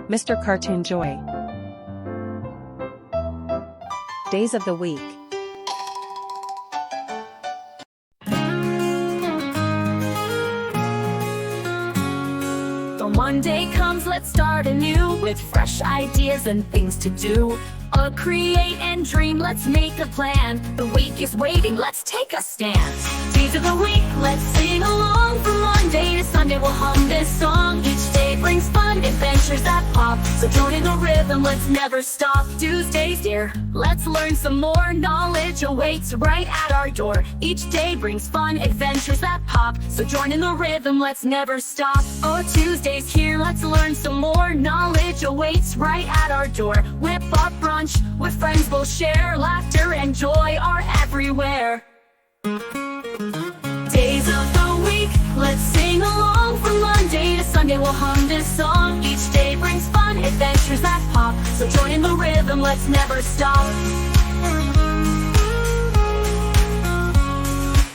Mr. Cartoon Joy. Days of the Week. The Monday comes, let's start anew with fresh ideas and things to do. Create and dream, let's make a plan. The week is waiting, let's take a stand. Days of the week, let's sing along. From Monday to Sunday we'll hum this song. Each day brings fun, adventures that pop. So join in the rhythm, let's never stop. Tuesdays, dear, let's learn some more. Knowledge awaits right at our door. Each day brings fun, adventures that pop. So join in the rhythm, let's never stop. Oh, Tuesdays here, let's learn some more. Knowledge awaits right at our door. Whip up brunch with friends, we'll share. Laughter and joy are everywhere. Days of the week, let's sing along. From Monday to Sunday we'll hum this song. Each day brings fun, adventures that pop. So join in the rhythm, let's never stop.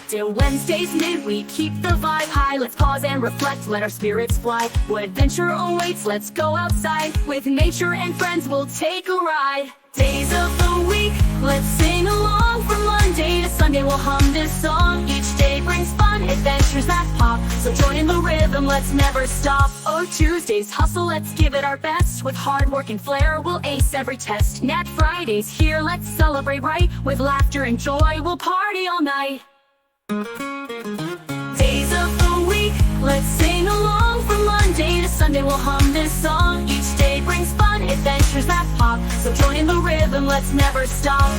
Till Wednesday's midweek, keep the vibe high. Let's pause and reflect, let our spirits fly. What adventure awaits, let's go outside. With nature and friends, we'll take a ride. Days of the week, let's sing along. From Monday to Sunday we'll hum this song. Each day brings fun, adventures that pop. So join in the rhythm, let's never stop. Oh, Tuesdays hustle, let's give it our best. With hard work and flair, we'll ace every test. Nat Fridays here, let's celebrate right. With laughter and joy, we'll party all night. Days of the week, let's sing along. From Monday to Sunday we'll hum this song. Each day brings fun, adventures that pop. So join in the rhythm, let's never stop.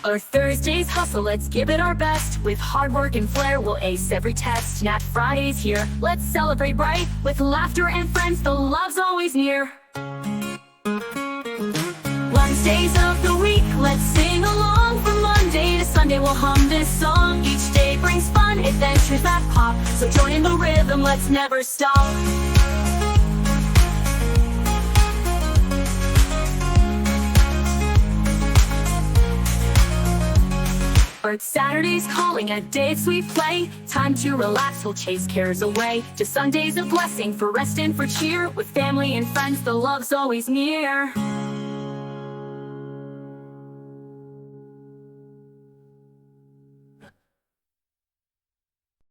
Our Thursdays hustle, let's give it our best. With hard work and flair, we'll ace every test. Nat Fridays here, let's celebrate bright. With laughter and friends, the love's always near. Wednesdays of the week, let's sing along. From Monday to Sunday we'll hum this song. Each day brings fun, adventures that pop. So join in the rhythm, let's never stop. Our Saturdays calling, a day of sweet play. Time to relax, we'll chase cares away. To Sundays a blessing for rest and for cheer. With family and friends, the love's always near.